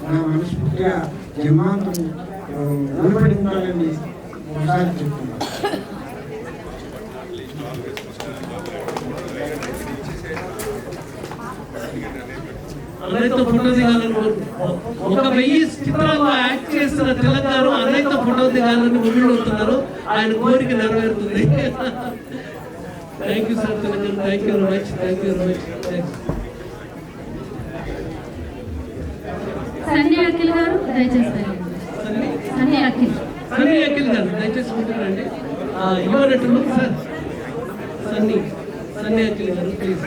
మన మనస్ఫూర్తిగా జన్మాంతం రుణపడి ఉండాలని ఒకసారి చెప్తున్నాను. అన్నయ్యతో ఫోటో దిగాలని ఒక 1000 చిత్రాల్లో యాక్ట్ చేసిన తిలక్ గారు అన్నయ్యతో ఫోటో దిగాలని ముందుతున్నారు. ఆయన కోరిక నెరవేరుతుంది. థ్యాంక్ యూ సార్ తిలక్ గారు. Thank you very much. Thank you very much. Sunny Akhil గారు దయచేసి సన్నీ అఖిల్ గారు దయచేసి ముందుకురండి. ఇవ్వనట్లు సార్ సన్నీ అఖిల్ గారు ప్లీజ్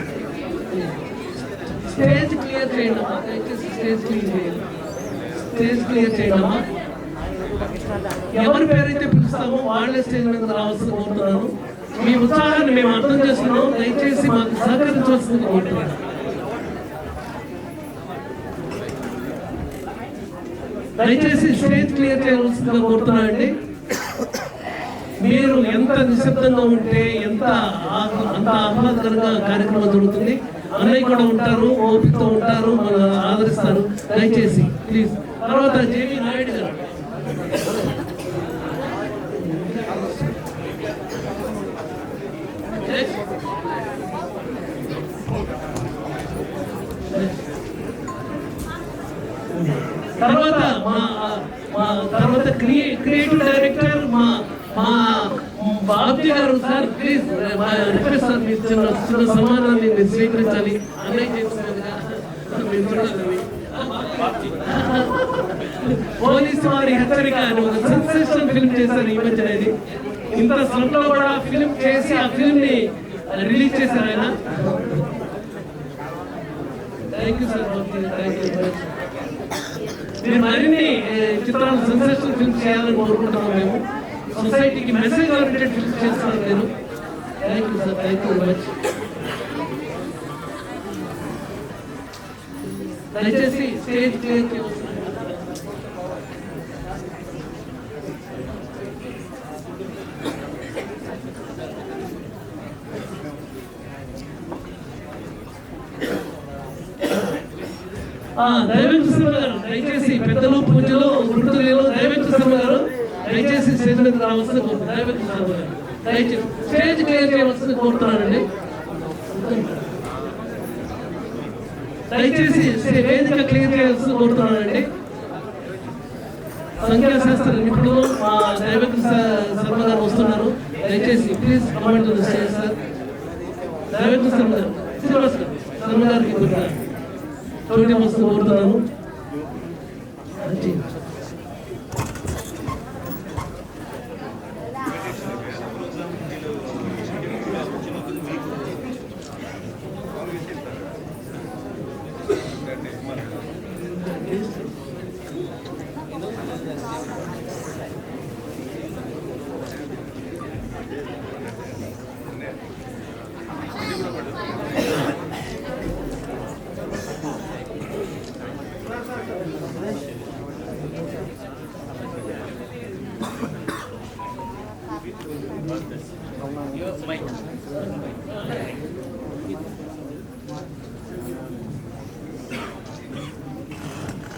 స్టేజ్ క్లియర్ చేయండి అమ్మా. దయచేసి స్టేజ్ క్లియర్ చేయండి అమ్మా. ఎవరి పేరైతే పిలుస్తామో వాళ్ళే స్టేజ్ మీద రావాల్సింది కోరుతున్నాను. మీ ఉత్సాహాన్ని మేము అర్థం చేస్తున్నాం. దయచేసి మాకు సహకరించవలసింది కోరుతున్నాను. దయచేసి స్టేజ్ క్లియర్ చేయవలసిందిగా కోరుతున్నానండి. మీరు ఎంత నిశ్శబ్దంగా ఉంటే అంత ఆహ్లాదకరంగా కార్యక్రమం జరుగుతుంది. అన్నయ్య కూడా ఉంటారు, ఓపికతో ఉంటారు, మన ఆదరిస్తారు. దయచేసి ప్లీజ్. తర్వాత జేవి నాయుడు గారు. తర్వాత తర్వాత క్రియేటివ్ డైరెక్టర్ మా బాబ్జీ గారు. సార్ ప్లీజ్ రిక్వెస్ట్ సార్, మీరు చిన్న సమానాన్ని మీరు స్వీకరించాలి. అన్నయ్య చేసినట్టుగా పోలీసు వారి హెచ్చరిక అని ఒక సెన్సేషనల్ ఫిల్మ్ చేశారు ఈ మధ్య. ఇంత స్లంలో కూడా ఫిల్మ్ చేసి ఆ ఫిల్మ్ ని రిలీజ్ చేశారు ఆయన. Thank you sir Babji. Thank you. మీరు మరిన్ని చిత్రాలు సెన్సేషనల్ ఫిల్మ్ చేయాలని కోరుకుంటున్నాం. మేము సొసైటీకి మెసేజ్ ఓరియంటెడ్ ఫిల్మ్ చేస్తున్నారు నేను. Thank you sir. Thank you very much. దయచేసి స్టేజ్ క్లియర్ చేయవచ్చు. దయవేంద్ర శర్మ గారు దయచేసి పెద్దలు పూజలు గుర్తులు దయవేంద్ర శర్మ గారు దయచేసి స్టేజ్ మీద రావాల్సింది కోరుతున్నాను. దయవేంద్ర శర్మ గారు దయచేసి స్టేజ్ క్లియర్ చేయవలసింది కోరుతున్నానండి. దయచేసి వేదిక క్లియర్ చేయాల్సింది కోరుతున్నానండి. సంఖ్యాశాస్త్ర నిపుణులు మా దయవేంద్ర శర్మ గారు వస్తున్నారు. దయచేసి please comment stage sir. Dayavendra Sharma గారు శర్మ గారికి చోటి వస్తూ కోరుతున్నాను.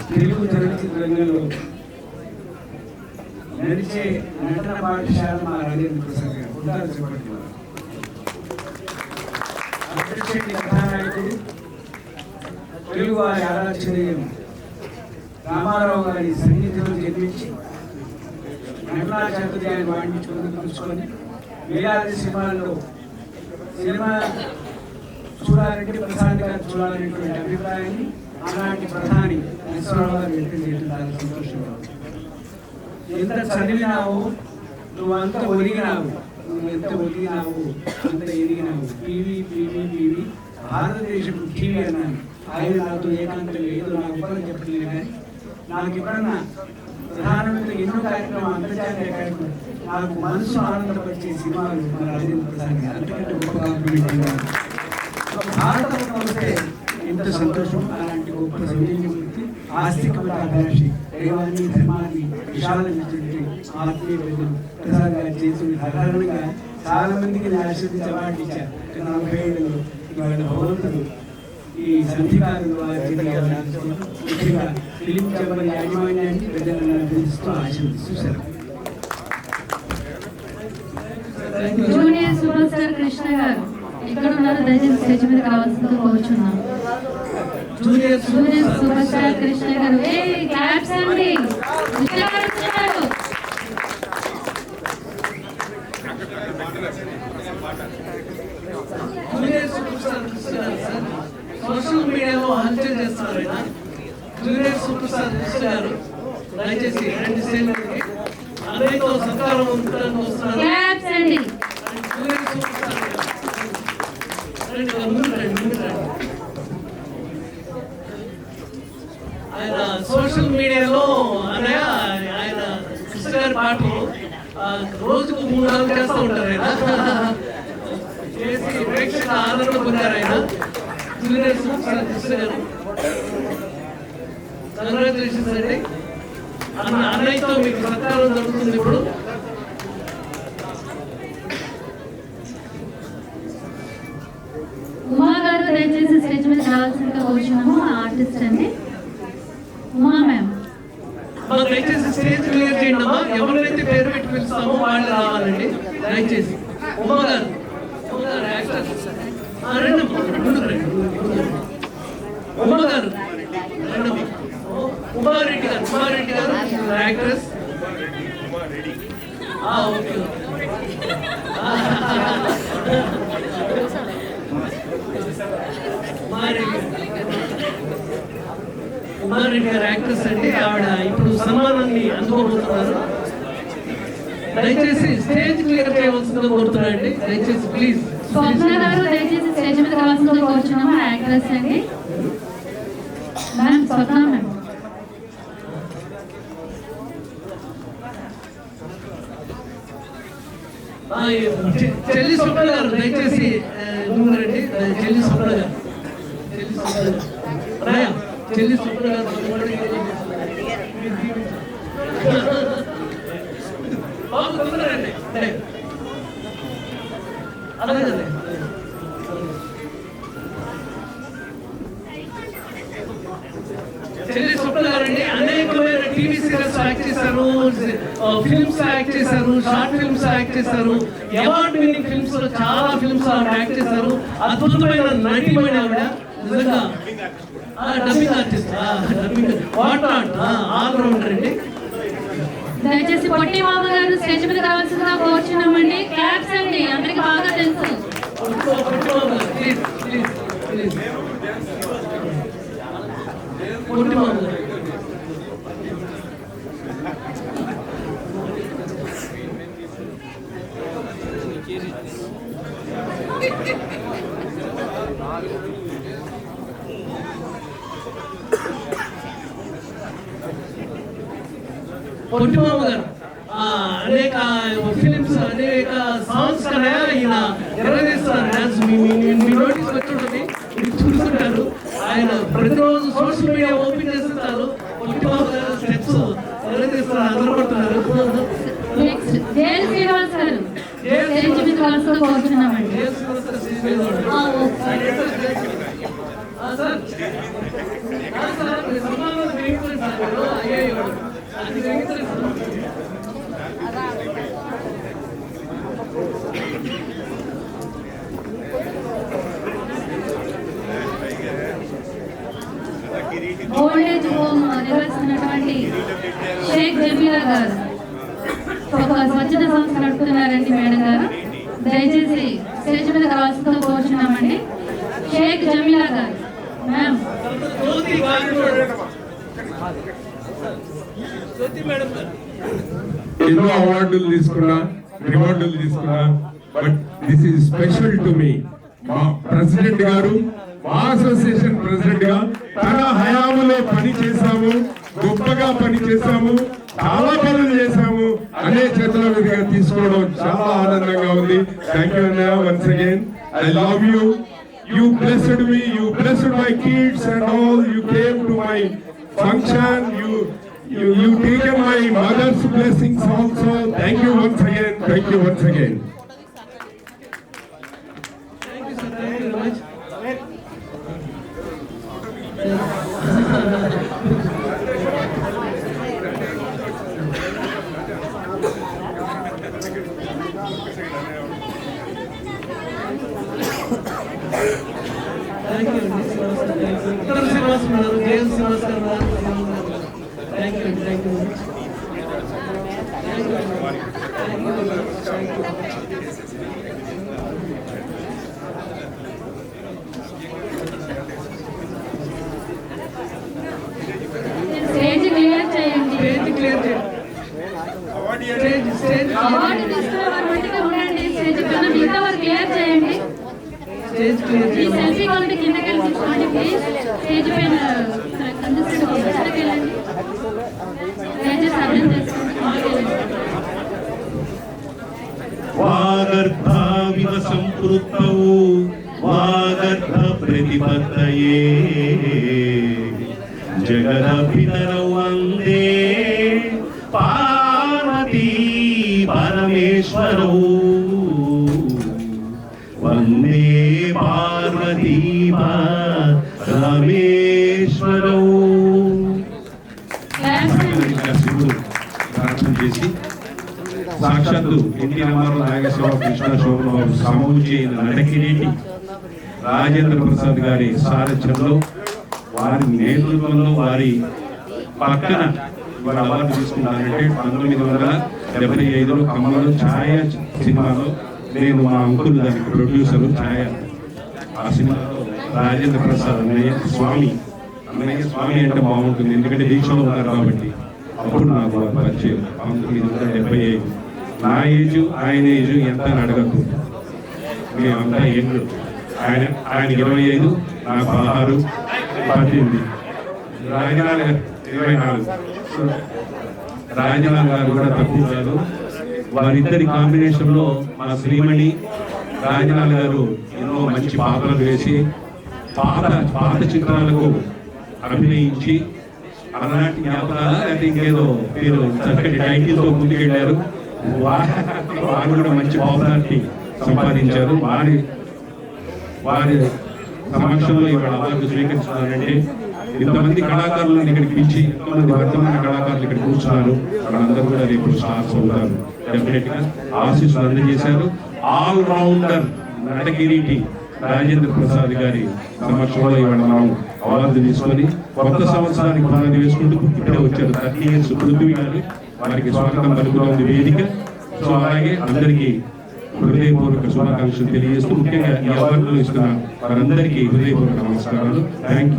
తెలుగు చలనచిత్ర రంగంలో నడిచే నటన పాఠశాల మా రాజేంద్ర ప్రసాద్ గారు ఉంటారు చేపట్టినారు. అప్పటిశెట్టి కథానాయకుడు, తెలుగు వారి ఆరాధ్యుడైన రామారావు గారి సన్నిధిలో జన్మించి నటనా చాతుర్యాన్ని వాడించుకొని వేలాది సినిమాల్లో సినిమా చూడాలంటే ప్రసాద్ గారు చూడాలనేటువంటి అభిప్రాయాన్ని ఆనాటి ప్రధాని నరసింహరావు గారు వ్యక్తం చేయడం చాలా సంతోషంగా ఉంది. ఎంత చదివినావు నువ్వు అంత ఒదిగినావు, నువ్వు ఎంత ఒదిగినావు అంత ఎదిగినావు. పీవీ భారతదేశపు టీవీ అన్నాను. ఆయన నాతో ఏకాంతం ఏదో నాకు ఉపయోగం చెప్పలేదు. కానీ నాకు ఎప్పుడన్నా ప్రధానమంత్రి ఎన్నో కార్యక్రమాలు, అంతర్జాతీయ కార్యక్రమం, నాకు మనసు ఆనందపరిచే సినిమాలు మన రాజేంద్ర ప్రసాద్ గారు. అంతకంటే గొప్ప కాంప్లిమెంట్ భారతరత్న వస్తే ఎంత సంతోషం. అలాంటి గొప్ప సంజీవమూర్తి, ఆస్తికత అభిలాషి, దైవాన్ని ధర్మాన్ని విశాలమైనటువంటి ఆత్మీయ ప్రజలు ప్రసాద్ గారి చేతులు సాధారణంగా చాలా మందికి ఆశీర్వదించి అవార్డు ఇచ్చారు. 40 ఏళ్ళలో ఇవాళ భగవంతుడు ఈ సంధికారులు ముఖ్యంగా ఫిలిం చేపల యాజమాన్యాన్ని పెద్దలను అభినందిస్తూ ఆశీర్వదిస్తూ సెలవు. జూనియర్ సూపర్ స్టార్ కృష్ణ గారు ఎక్కడ ఉన్నారు? దయచేసి స్టేజ్ మీద కావాల్సిందిగా కోరుచున్నాం. జూనియర్ సూపర్ స్టార్ కృష్ణ గారు క్లాప్స్ అండి. కృష్ణ గారు వచ్చారు. సోషల్ మీడియాలో హల్చల్ చేస్తున్నారు ఆయన. జూనియర్ సూపర్ స్టార్ కృష్ణ గారు దయచేసి రెండు సేవలకి అన్నయ్యతో సత్కారం ఉండడానికి వస్తున్నారు. క్లాప్స్ అండి. జూనియర్ సూపర్ స్టార్ ముందుకు రండి. ఆయన సోషల్ మీడియాలో అన్నయ్య ఆయన కృష్ణ గారి పాటలు రోజుకు 3-4 చేస్తూ ఉంటారు ఆయన. చేసి ప్రేక్షకుల ఆదరణ పొందారు ఆయన. జూనియర్ సూపర్ స్టార్ కృష్ణ గారు కంగ్రాచులేషన్స్ అండి. అన్నయ్యతో మీకు సత్కారం జరుగుతుంది ఇప్పుడు. ఉమా గారు దయచేసి స్టేజ్ మీద రావాల్సిందిగా కోరుచున్నాము. ఆర్టిస్ట్ అండి ఉమా మ్యామ్. దయచేసి స్టేజ్ క్లియర్ చేయండి అమ్మా. ఎవరైతే పేరు పెట్టి పిలుస్తామో వాళ్ళు రావాలండి దయచేసి. ఉమా గారు యాక్టర్ రండి ముందుకు రండి. ఉమా గారు రండి. ఉమారెడ్డి గారు యాక్ట్రెస్. ఓకే ఉమారెడ్డి గారు యాక్ట్రెస్ అండి. ఆవిడ ఇప్పుడు సన్మానాన్ని అందుకోబోతున్నారు. దయచేసి స్టేజ్ క్లియర్ చేయవలసిందిగా కోరుతున్నారండి. దయచేసి ప్లీజ్. స్వప్న గారు దయచేసి స్టేజ్ మీద రావాల్సిందిగా కోరుచున్నాము. యాక్ట్రెస్ అండి మ్యామ్. స్వప్న మ్యామ్. చెల్లి స్వప్న గారు దయచేసి రండి. చెల్లి స్వప్న గారు చెల్లి స్వప్న గారు బాబు తొందరండి. అలాగే చెల్లి స్వప్న గారు అండి అనేకమైన టీవీ సీరియల్స్ యాక్ట్ చేశారు, ఫిల్మ్స్ యాక్ట్ చేశారు, షార్ట్ ఫిల్మ్స్ యాక్ట్ చేశారు, అవార్డ్ విన్నింగ్ ఫిల్మ్స్ లో చాలా ఫిల్మ్స్ యాక్ట్ చేశారు. అద్భుతమైన నటిమైన ఆవిడ. నిజంగా dubbing artist, what not all rounder అండి. దయచేసి పొట్టి మామ గారు స్టేజ్ మీద రావాల్సిందిగా కోరుచున్నామండి. క్లాప్స్ అండి. అందరికి బాగా తెలుసు. Please please please. పొట్టి మామ గారు పొట్టిమామ గారు అనేక ఫిలిమ్స్ అనేక సాంగ్స్ కదా ఈయన నిర్వహిస్తున్నారు. డాన్స్ మీ నోటీస్ వచ్చి మీరు చూస్తుంటారు. ఆయన ప్రతిరోజు సోషల్ మీడియా ఓపెన్ చేస్తుంటారు. పొట్టిమామ గారు స్టెప్స్ నిర్వహిస్తున్నారు. అందరూ పడుతున్నారు. శ్రీనివాస్ గారు స్టేజ్ మీద రావాల్సిందిగా కోరుచున్నామండి. ఓల్డేజ్ హోమ్ నిర్వహిస్తున్నటువంటి షేక్ జమీలా గారు ఒక స్వచ్ఛత సంస్థ నడుపుతున్నారండి మేడం గారు. దయచేసి స్టేజ్ మీద రావాల్సిందిగా కోరుచున్నామండి. షేక్ జమీలా గారు మ్యామ్. ఎన్నో అవార్డులు తీసుకున్నా, రివార్డులు తీసుకున్నా, but this is special to me. మా ప్రెసిడెంట్ గారు, మా అసోసియేషన్ ప్రెసిడెంట్ గా తన హయాములో పని చేశాము, గొప్పగా పని చేశాము, చాలా పనులు చేశాము అనే చేతుల మీదుగా తీసుకోవడం చాలా ఆనందంగా ఉంది. థ్యాంక్ యూ అన్నయ్య, once again I love you. You blessed me, you blessed my kids and all. You came to my function. You taken my mother's blessings also. Thank you once again. Thank you once again. Thank you, sir. Thank you very much. Stage clear చేయండి. Stage clear చేయండి. Stage award తీసుకున్న వారు మట్టిగా ఉండండి. Stage పైన మిగతా వారు clear చేయండి. Stage clear ఈ చేయండి. సెల్ఫీ కావాలంటే కిందకి వెళ్ళి తీసుకోండి ప్లీజ్. స్టేజ్ పైన కంజెస్టెడ్ కిందకి వెళ్ళండి. దయచేసి అర్థం చేసుకోండి. వాగర్భావివ సంపృక్తౌ వాగర్భ ప్రతిపత్తయే జగదభితరౌ వందే పార్వతీ పరమేశ్వరౌ వందే పార్వతీ పరమేశ్వరౌ. ప్రార్థన చేసి సాక్షాత్తు ఎన్టీ రామారావు, నాగేశ్వరరావు, కృష్ణ శోభనబాబు సమూచి నటకిరీటి రాజేంద్ర ప్రసాద్ గారి సారథ్యంలో, వారి నేతృత్వంలో, వారి పక్కన ఇవాళ అవార్డు తీసుకున్నారంటే 1975లో కమ్మలో ఛాయ సినిమాలో నేను మా అంకుల్ దానికి ప్రొడ్యూసరు ఛాయ. ఆ సినిమాలో రాజేంద్ర ప్రసాద్ అన్నయ్య స్వామి అంటే బాగుంటుంది, ఎందుకంటే దీక్షలో ఉన్నారు కాబట్టి. అప్పుడు నాకు పరిచయం 1975. నా ఏజ్ ఆయన ఏజ్ ఎంత అని అడగకు, మేమంతా ఏళ్ళు. ఆయన 25, నాకు 16, 18. రాజనాథ్ 24. రాజనాథ్ గారు కూడా తక్కువ కాదు. వారిద్దరి కాంబినేషన్ లో మా శ్రీమణి రాజనాథ్ గారు ఎన్నో మంచి పాత్రలు వేసి పాత చిత్రాలకు అభినయించి అలనాటి జ్ఞాపకాల అంటే ఇంకేదో పేరు చక్కటి టైటిల్తో ముందుకెళ్ళారు. వారు కూడా మంచి పాపులారిటీ సంపాదించారు. వారి సమక్షంలో ఇవాళ అవార్డు స్వీకరిస్తున్నారంటే ఇంతమంది కళాకారులను ఇక్కడికి పిలిచి ఎంతోమంది వర్తమాన కళాకారులు ఇక్కడ కూర్చున్నారు. వాళ్ళందరూ కూడా రేపు స్టార్స్ అవుతారు. డెఫినెట్ గా ఆశీస్సులు అందజేశారు. ఆల్ రౌండర్ నటకిరీటి రాజేంద్ర ప్రసాద్ గారి సమక్షంలో ఇవాళ మనం అవార్డు తీసుకొని కొత్త సంవత్సరానికి పునాది వేసుకుంటూ ఇప్పుడే వచ్చారు 30 years పృథ్వీ గారు. వారికి స్వాగతం పలుకుతోంది వేదిక. సో అలాగే అందరికీ హృదయపూర్వక శుభాకాంక్షలు తెలియజేస్తూ ముఖ్యంగా ఈ అవార్డులు ఇస్తున్న వారందరికీ హృదయపూర్వక నమస్కారాలు. Thank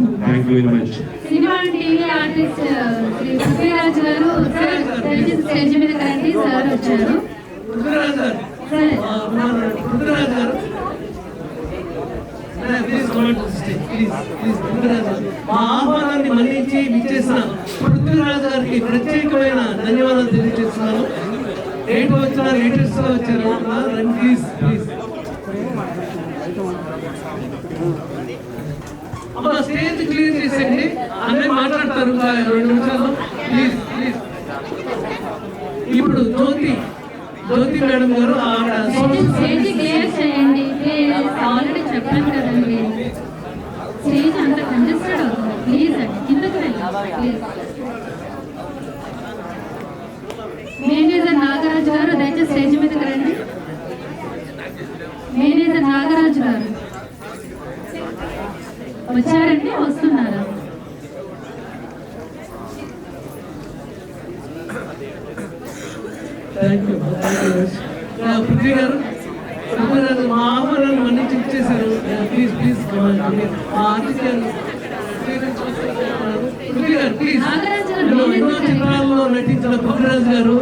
you very much. Cinema TV artist Shri Prithviraj గారు దయచేసి స్టేజ్ మీద రండి. సార్ వచ్చారు. పృథ్వీరాజ్ గారు, పృథ్వీరాజ్ గారు, మా ఆహ్వానాన్ని మన్నించి విచ్చేసిన పృథ్వీరాజ్ గారికి ప్రత్యేకమైన ధన్యవాదాలు తెలియజేస్తున్నాను. ఎయిట్ వచ్చినా లేటెస్ట్ గా వచ్చారు. ప్లీజ్ ప్లీజ్ అమ్మా స్టేజ్ క్లియర్ చేసేయండి. అన్నయ్య మాట్లాడతారు 2 నిమిషాల్లో. Please please. ఇప్పుడు జ్యోతి మేడం గారు స్టేజ్ క్లియర్ చేయండి ప్లీజ్. ఆల్రెడీ చెప్పాను కదండి, స్టేజ్ అంతా కంజెస్టెడ్ అవుతుంది. ప్లీజ్ అండి కిందకి వెళ్ళండి ప్లీజ్. మేనేజర్ నాగరాజు గారు దయచేసి స్టేజ్ మీదకి రండి. మేనేజర్ నాగరాజు గారు వచ్చారండి, వస్తున్నారా? పృథ్వీ గారు మా ఆహ్వానాన్ని మన్నించి ఇచ్చేశారు. ప్లీజ్ ప్లీజ్ మా ఆతిథ్యాన్ని పృథ్వీ గారు ప్లీజ్. ఎన్నో చిత్రాల్లో నటించిన పృథ్వీరాజ్ గారు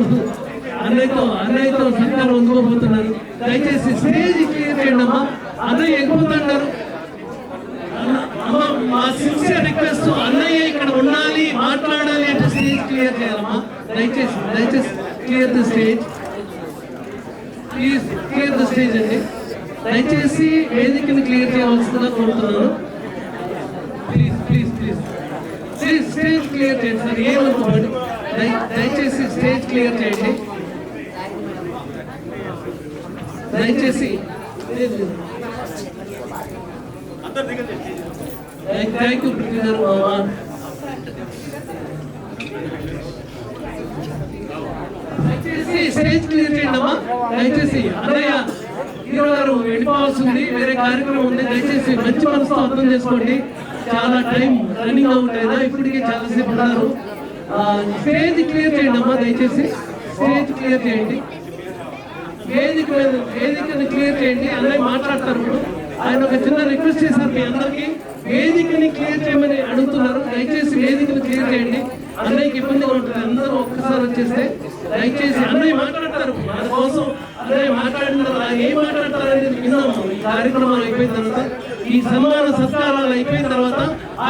అన్నయ్యతో సత్కారం అందుకోబోతున్నారు. దయచేసి స్టేజ్ క్లియర్ చేయండి అమ్మా. అన్నయ్య ఎగిపోతున్నారు. అమ్మ మా సిన్సియర్ రిక్వెస్ట్, అన్నయ్య ఇక్కడ ఉండాలి, మాట్లాడాలి అంటే స్టేజ్ క్లియర్ చేయాలమ్మా. దయచేసి clear the stage. Please clear the stage అండి. దయచేసి వేదికని క్లియర్ చేయవలసిందిగా కోరుతున్నాను. Please please please please stage clear చేయండి సార్. ఏమనుకోండి, దయచేసి స్టేజ్ క్లియర్ చేయండి. దయచేసి థ్యాంక్ యూ పృథ్వీ గారు. దయచేసి స్టేజ్ క్లియర్ చేయండి అమ్మా. దయచేసి అన్నయ్య హీరో గారు వెళ్ళిపోవాల్సి ఉంది, వేరే కార్యక్రమం ఉంది. దయచేసి మంచి మనసుతో అర్థం చేసుకోండి. చాలా టైం రన్నింగ్ అవుట్ అయినా ఇప్పటికే చాలాసేపు ఉన్నారు. స్టేజ్ క్లియర్ చేయండి అమ్మా. దయచేసి స్టేజ్ క్లియర్ చేయండి. వేదికని క్లియర్ చేయండి. అన్నయ్య మాట్లాడతారు. ఇప్పుడు ఆయన ఒక చిన్న రిక్వెస్ట్ చేశారు మీ అందరికీ, వేదికని క్లియర్ చేయమని అడుగుతున్నారు. దయచేసి వేదికని క్లియర్ చేయండి. అన్నయ్యకి ఇబ్బందిగా ఉంటుంది. అందరూ ఒక్కసారి వచ్చేస్తే దయచేసి అన్నయ్య మాట్లాడతారు. మన కోసం అన్నయ్య మాట్లాడిన తర్వాత ఏం మాట్లాడతారనేది విన్నాము. ఈ కార్యక్రమాలు అయిపోయిన తర్వాత, ఈ సన్మాన సత్కారాలు అయిపోయిన తర్వాత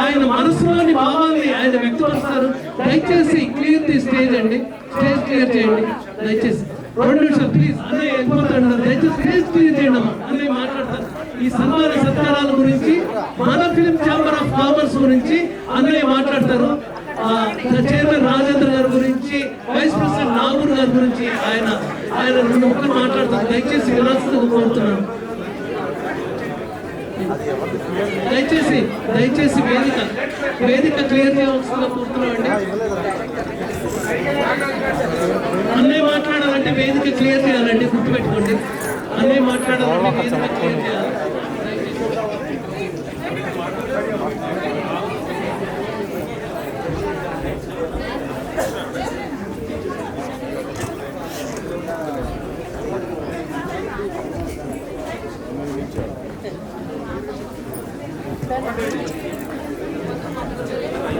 ఆయన మనసులోని భావాన్ని ఆయన వ్యక్తపరుస్తారు. దయచేసి క్లియర్ ది స్టేజ్ అండి. స్టేజ్ క్లియర్ చేయండి దయచేసి. 2 నిమిషాలు ప్లీజ్. అన్నయ్య వెళ్ళిపోతాడు. దయచేసి స్టేజ్ క్లియర్ చేయండి అమ్మా. అన్నయ్య మాట్లాడతారు. ఈ సన్మాన సత్కారాల గురించి, మన ఫిలిం ఛాంబర్ ఆఫ్ కామర్స్ గురించి అన్నయ్య మాట్లాడతారు. చైర్మన్ రాజేంద్ర గారి గురించి, వైస్ ప్రెసిడెంట్ నాగూర్ గారి గురించి ఆయన 2 ముక్కలు మాట్లాడతారు. దయచేసి వినాల్సిందిగా కోరుతున్నాను. దయచేసి వేదిక క్లియర్ చేయవలసిందిగా కోరుతున్నాం అండి. అన్నయ్య మాట్లాడాలంటే వేదిక క్లియర్ చేయాలండి. గుర్తుపెట్టుకోండి. అన్నయ్య మాట్లాడాలంటే వేదిక క్లియర్ చేయాలి.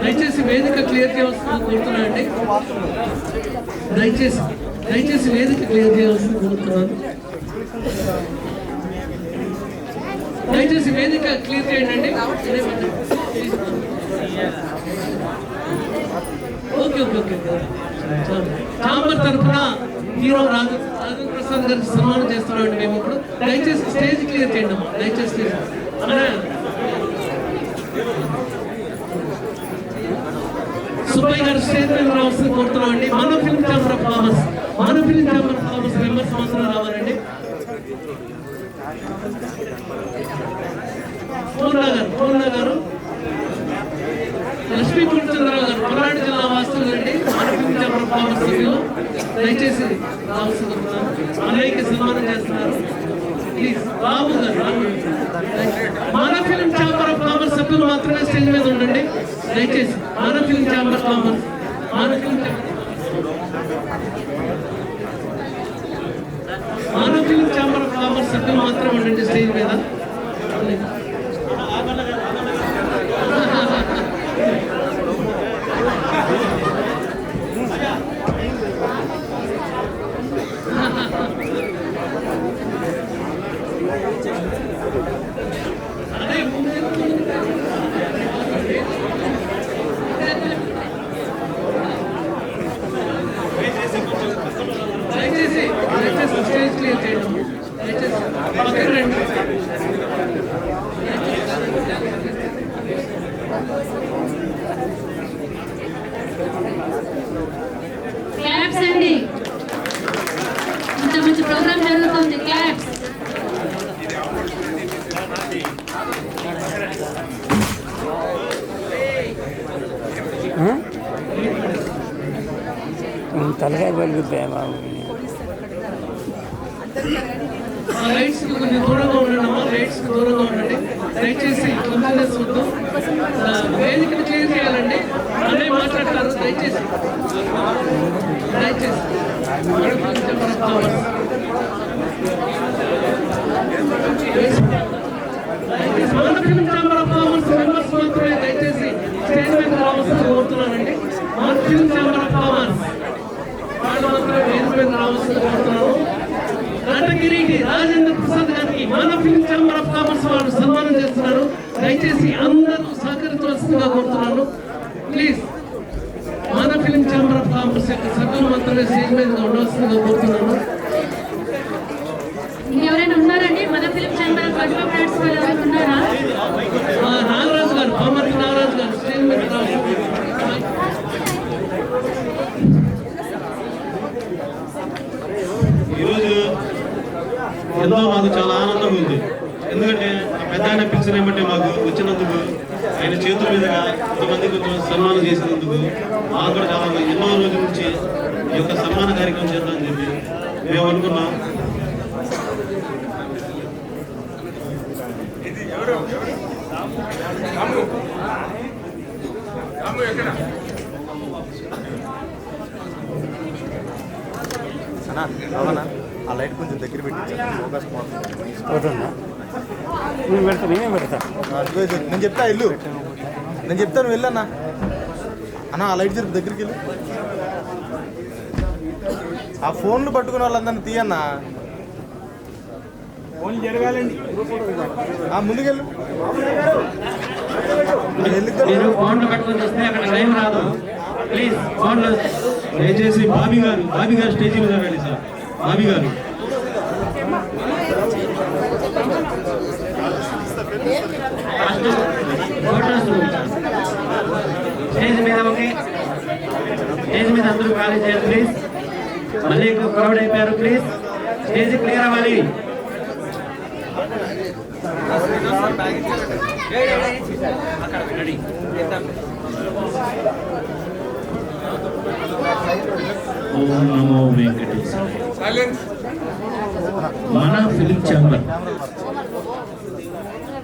దయచేసి వేదిక క్లియర్ చేయవలసిందిగా కోరుతున్నాను అండి. దయచేసి వేదిక క్లియర్ చేయవలసింది కోరుతున్నాను. దయచేసి వేదిక క్లియర్ చేయండి అండి. ఓకే. ఛాంబర్ తరఫున హీరో రాజేంద్ర ప్రసాద్ గారికి సన్మానం చేస్తున్నామండి మేము ఇప్పుడు. దయచేసి స్టేజ్ క్లియర్ చేయండి అమ్మా. దయచేసి సుబ్బయ్య గారు స్టేజ్ మీద రావాల్సింది కోరుతున్నాం అండి. మన film chamber of commerce members మాత్రం రావాలండి. పూర్ణ గారు, లక్ష్మీ పూర్ణచంద్రరావు గారు, పల్నాడు జిల్లా వాస్తవులు అండి. మన ఫిలిం ఛాంబర్ ఆఫ్ కామర్స్ సభ్యులు దయచేసి రావాల్సింది కోరుతున్నాను. అన్నయ్యకి సన్మానం చేస్తున్నారు. ప్లీజ్ బాబు గారు, మన ఫిలిం ఛాంబర్ ఆఫ్ కామర్స్ సభ్యులు మాత్రమే స్టేజ్ మీద ఉండండి. దయచేసి మన ఫిలిం ఛాంబర్ కామర్స్ సభ్యులు మాత్రం ఉండండి స్టేజ్ మీద. దయచేసి స్టేజ్ క్లియర్ చేయడం. దయచేసి పక్కన రండి. క్లాప్స్ అండి. ఇంత మంచి ప్రోగ్రామ్ జరుగుతుంది. క్లాప్స్. తలకాయ పలుకుతాయి బాబు. లైట్స్ కొంచెం దూరంగా ఉండండి. లైట్స్ దూరంగా ఉండండి దయచేసి. క్లీన్నెస్ వద్దు. వేదికను క్లియర్ చేయాలండి. అన్నయ్య మాట్లాడతారు. దయచేసి మన film chamber of commerce members మాత్రమే దయచేసి స్టేజ్ మీద రావాల్సింది కోరుతున్నానండి. మన ఫిలిం ఛాంబర్ ఆఫ్ కామర్స్ వాళ్ళు మాత్రమే వేదిక మీద రావాల్సింది కోరుతున్నాను. నటగిరి రాజేంద్ర ప్రసాద్ గారికి మన ఫిలిం ఛాంబర్ ఆఫ్ కామర్స్ వాళ్ళు సన్మానం చేస్తున్నారు. దయచేసి అందరూ సహకరించవలసిందిగా కోరుతున్నాను. ప్లీజ్ మన ఫిలిం ఛాంబర్ ఆఫ్ కామర్స్ యొక్క సభ్యులు మాత్రమే స్టేజ్ మీద ఉండవలసిందిగా కోరుతున్నాను. ఇంకెవరైనా ఉన్నారండి? మన ఫిలిం ఛాంబర్ ఆఫ్ అడ్వకేట్స్ వాళ్ళు ఎవరైనా ఉన్నారా? నాగరాజు గారు, పామర్తి నాగరాజు గారు స్టేజ్ మీద రావాలి. ఈరోజు ఎంతో మాకు చాలా ఆనందంగా ఉంది. ఎందుకంటే పెద్ద ఆయన పిలిచిన ఏమంటే మాకు వచ్చినందుకు, ఆయన చేతుల మీదుగా కొంతమందికి కొంచెం సన్మానం చేసినందుకు మాకు కూడా చాలా ఎన్నో రోజుల నుంచి ఈ యొక్క సన్మాన కార్యక్రమం చేద్దామని చెప్పి మేము అనుకున్నాం. అవునా ఆ లైట్ కొంచెం దగ్గర పెట్టి ఫోకస్ పోతుందా నేను పెడతా నేనే పెడతా నేను చెప్తా ఇల్లు నేను చెప్తాను వెళ్ళన్నా అన్న ఆ లైట్ జరిపి దగ్గరికి వెళ్ళు ఆ ఫోన్లు పట్టుకున్న వాళ్ళందరినీ తీయన్నా ఫోన్లు జరగాలండి ముందుకెళ్ళు మీరు ఫోన్లు పట్టుకొని వస్తే అక్కడ లైవ్ రాదు ప్లీజ్ ఫోన్లు దయచేసి బాబీ గారు స్టేజ్ మీద రండి సార్ బాబీ గారు స్టేజ్ మీద ఓకే స్టేజ్ మీద అందరూ ఖాళీ చేయాలి ప్లీజ్ మళ్ళీ క్రౌడ్ అయిపోయారు ప్లీజ్ స్టేజ్ క్లియర్ అవ్వాలి ఓం నమో వెంకటేశాయ మన ఫిలిం ఛాంబర్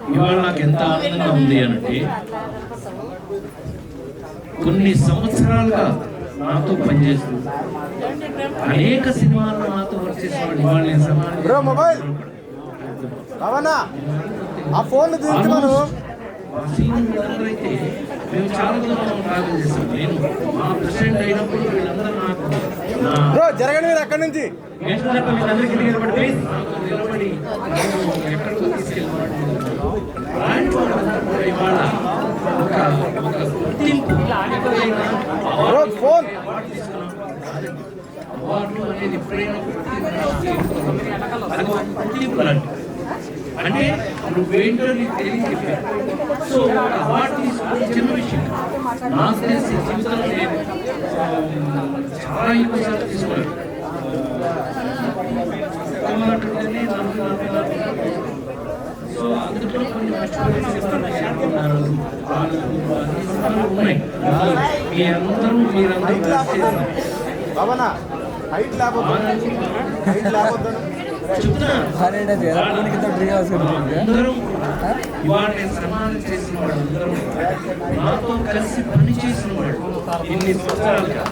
ఇవాళ నాకు ఎంత ఆనందంగా ఉంది అంటే కొన్ని సంవత్సరాలుగా నాతో పనిచేస్తూ అనేక సినిమాల్లో నాతో వర్క్ చేసిన ఇవాళ నేను మొబైల్ ఆ ఫోన్ అయితే మేము చాలా దూరం ట్రావెల్ చేస్తాం నేను మా ప్రెసిడెంట్ అయినప్పుడు వీళ్ళందరూ నాకు జరగండి మీరు అక్కడి నుంచి వీళ్ళందరికీ నిలబడి ఎక్కడికో తీసుకెళ్ళి ఇవాళ ఒక గుర్తింపు ఫోన్ అవార్డు అనేది ఎప్పుడైనా అది ఒక గుర్తింపు లాంటి అంటే నువ్వేంటో నీకు తెలియదు సో అవార్డు తీసుకుని చిన్న విషయం నాకు తెలిసి జీవితంలో నేను చాలా ఎక్కువ సార్లు తీసుకున్నాను సో అందులో కొన్ని ఉన్నాయి మీరందరూ హైట్ లేకపోతే అందరూ ఇవాళ నేను సన్మానం చేసిన వాడు అందరూ నాతో కలిసి పని చేసిన వాడు ఇన్ని సంవత్సరాలుగా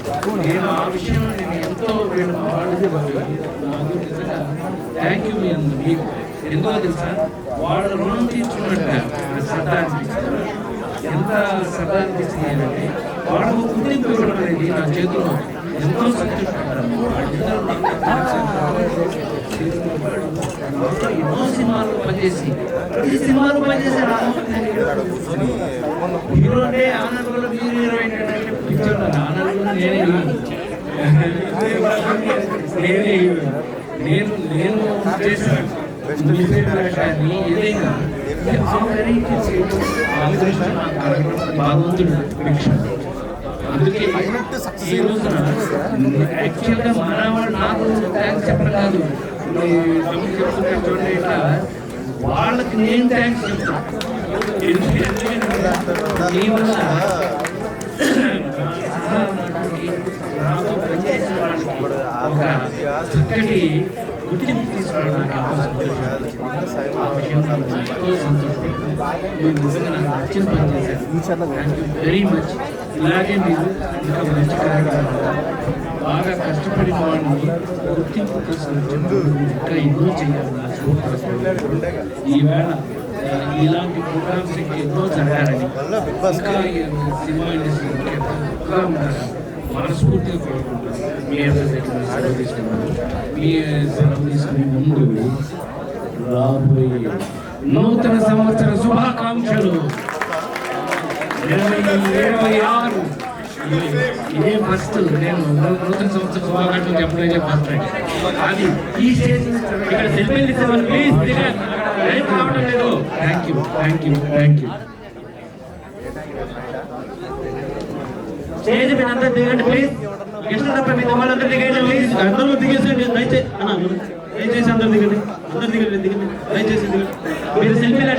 నేను ఆ విషయంలో నేను ఎంతో థ్యాంక్ యూ మీకు ఎందుకో తెలుసా వాళ్ళ రుణం తీర్చుకున్నట్టుగా శ్రద్ధ అనిపిస్తుంది ఎంత శ్రద్ధ అనిపిస్తుంది అంటే వాళ్ళకు గుర్తింపు ఇవ్వడం అనేది నా చేతిలో ఎంతో సంతోషపడ్డాను ఎన్నో సినిమాలు పనిచేసి ప్రతి సినిమాలు పనిచేసే హీరో అంటే ఆనందంలో మీరు హీరో ఏంటంటే పిక్చర్ ఆనందంలో నేనే నేను చేశాను ఏదైనా భగవంతుడు భిక్ష అందుకే ఈ రోజున యాక్చువల్గా మానవాడు నాకు థ్యాంక్స్ చెప్పడం కాదు చెప్తుంటే చూడండి ఇట్లా వాళ్ళకి నేను థ్యాంక్స్ చెప్తాను మీ వల్ల నాతో పనిచేసిన వాళ్ళకి ఒక చక్కటి గుర్తింపు తీసుకోవడానికి వెరీ మచ్ ఇలాగే మీరు ఇంకా మంచి కార్యక్రమాలు బాగా కష్టపడిన వాళ్ళని గుర్తింపు కోసం ఇంకా ఎన్నో చేయాలి ఈవేళ ఇలాంటి ప్రోగ్రామ్స్ ఎన్నో జరగాలని ఇంకా సినిమా ఇండస్ట్రీ ఇంకా ఉండాలని మనస్ఫూర్తిగా కోరుకుంటున్నాను మీ అందరి సెలవు తీసుకున్నాను మీ సెలవు తీసుకునే ముందు రాబోయే నూతన సంవత్సర శుభాకాంక్షలు 2026 ఇదే ఫస్ట్ నేను నూతన సంవత్సర శుభాకాంక్షలు చెప్పలేదు ఫస్ట్ అది ఈ స్టేజ్ ఇక్కడ సెల్ఫీలు ఇస్తామని ప్లీజ్ లైవ్ రావడం లేదు థ్యాంక్ యూ స్టేజ్ మీద అందరూ దిగండి ప్లీజ్ గెస్ట్ తప్ప మీద వాళ్ళందరూ దిగండి ప్లీజ్ అందరూ దిగేసండి దయచేసి అందరూ దిగండి దయచేసి దిగండి మీరు సెల్ఫీలు